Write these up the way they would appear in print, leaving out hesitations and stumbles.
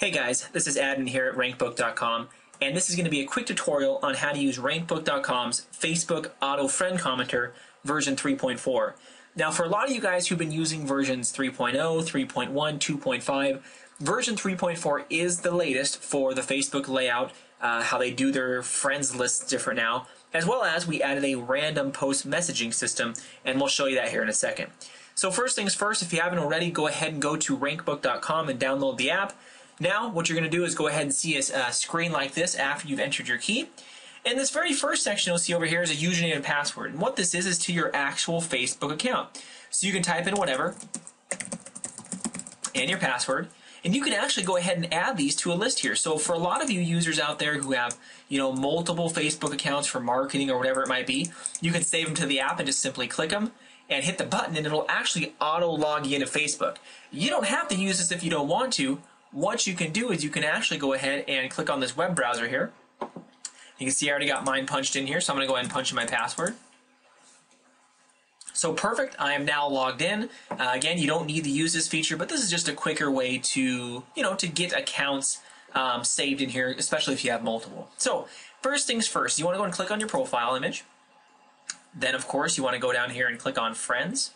Hey guys, this is Adnan here at rankbook.com, and this is going to be a quick tutorial on how to use rankbook.com's Facebook Auto Friend Commenter version 3.4. Now, for a lot of you guys who've been using versions 3.0, 3.1, 2.5, version 3.4 is the latest for the Facebook layout, how they do their friends lists different now, as well as we added a random post messaging system, and we'll show you that here in a second. So first things first, if you haven't already, go ahead and go to rankbook.com and download the app. Now, what you're going to do is go ahead and see a screen like this after you've entered your key. And this very first section you'll see over here is a username and password. And what this is to your actual Facebook account. So you can type in whatever and your password. And you can actually go ahead and add these to a list here. So for a lot of you users out there who have, multiple Facebook accounts for marketing or whatever it might be, you can save them to the app and just simply click them and hit the button, and it'll actually auto log you into Facebook. You don't have to use this if you don't want to. What you can do is you can actually go ahead and click on this web browser here. You can see I already got mine punched in here, so I'm going to go ahead and punch in my password. So perfect, I am now logged in. Again, you don't need to use this feature, but this is just a quicker way to, to get accounts saved in here, especially if you have multiple. So first things first, you want to go and click on your profile image. Then, of course, you want to go down here and click on Friends.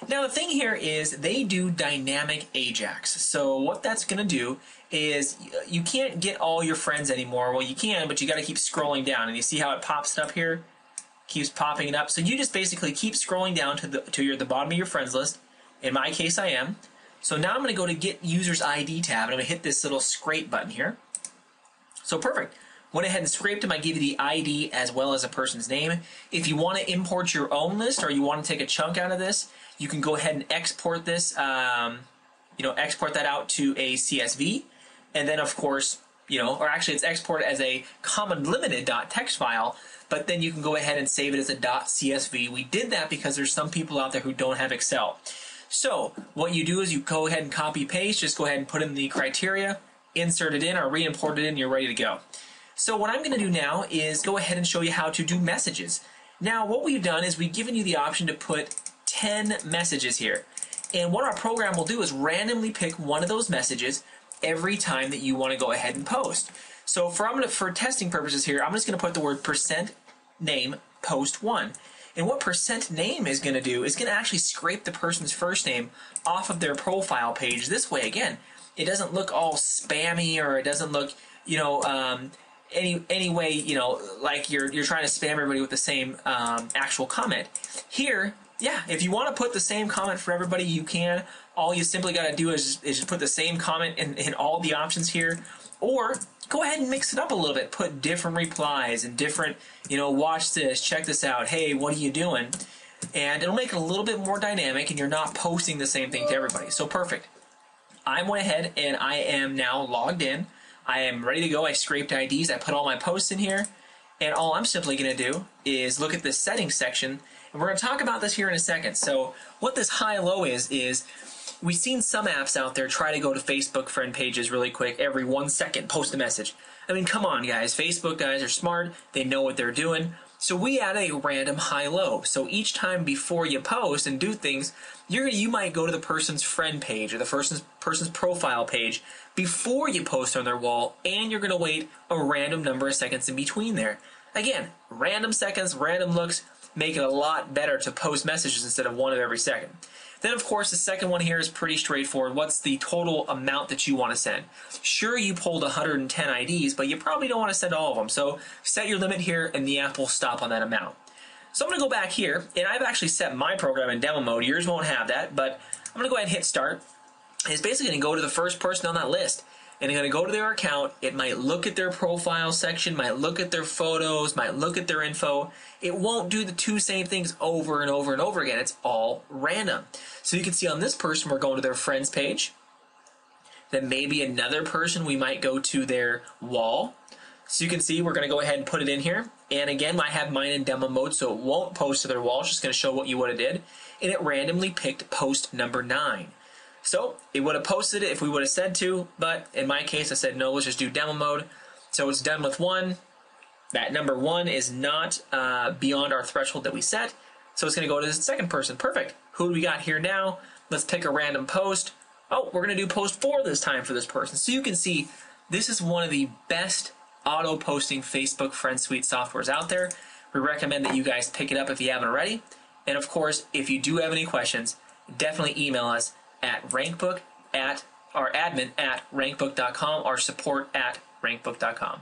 Now, the thing here is they do dynamic Ajax. So what that's going to do is you can't get all your friends anymore. Well, you can, but you got to keep scrolling down. And you see how it pops it up here? Keeps popping it up. So you just basically keep scrolling down to the bottom of your friends list. In my case, I am. So now I'm going to go to Get User's ID tab, and I'm going to hit this little scrape button here. So perfect. Went ahead and scraped them. I give you the ID as well as a person's name. If you want to import your own list or you want to take a chunk out of this, you can go ahead and export this, export that out to a CSV. And then, of course, or actually it's exported as a common limited .text file, but then you can go ahead and save it as a .csv. We did that because there's some people out there who don't have Excel. So what you do is you go ahead and copy paste, just go ahead and put in the criteria, insert it in or re-import it in, you're ready to go. So what I'm going to do now is go ahead and show you how to do messages. Now what we've done is we've given you the option to put 10 messages here. And what our program will do is randomly pick one of those messages every time that you want to go ahead and post. So for testing purposes here, I'm just going to put the word %name post1. And what %name is going to do is going to actually scrape the person's first name off of their profile page. This way, again, it doesn't look all spammy, or it doesn't look, any way, like you're trying to spam everybody with the same actual comment. Here, yeah, if you want to put the same comment for everybody, you can. All you simply got to do is just put the same comment in all the options here. Or go ahead and mix it up a little bit. Put different replies and different, watch this, check this out, hey, what are you doing? And it'll make it a little bit more dynamic, and you're not posting the same thing to everybody. So perfect. I went ahead and I am now logged in. I am ready to go. I scraped IDs. I put all my posts in here. And all I'm simply going to do is look at this settings section. And we're going to talk about this here in a second. So what this high-low is we've seen some apps out there try to go to Facebook friend pages really quick. Every 1 second, post a message. I mean, come on, guys. Facebook guys are smart. They know what they're doing. So we add a random high-low. So each time before you post and do things, you might go to the person's friend page or the person's profile page before you post on their wall, and you're going to wait a random number of seconds in between there. Again, random seconds, random looks make it a lot better to post messages instead of one of every second. Then, of course, the second one here is pretty straightforward. What's the total amount that you want to send? Sure, you pulled 110 IDs, but you probably don't want to send all of them. So set your limit here, and the app will stop on that amount. So I'm going to go back here, and I've actually set my program in demo mode. Yours won't have that, but I'm going to go ahead and hit start. It's basically going to go to the first person on that list, and it's going to go to their account. It might look at their profile section, might look at their photos, might look at their info. It won't do the two same things over and over and over again. It's all random. So you can see on this person, we're going to their friends page. Then maybe another person, we might go to their wall. So you can see we're going to go ahead and put it in here. And again, I have mine in demo mode, so it won't post to their wall. It's just going to show what you would have did. And it randomly picked post number 9. So it would have posted it if we would have said to, but in my case, I said, no, let's just do demo mode. So it's done with 1. That number 1 is not beyond our threshold that we set. So it's going to go to the second person. Perfect. Who do we got here now? Let's pick a random post. oh, we're going to do post 4 this time for this person. So you can see this is one of the best auto posting Facebook Friend Suite softwares out there. We recommend that you guys pick it up if you haven't already. And of course, if you do have any questions, definitely email us at rankbook@rankbook.com or support@rankbook.com.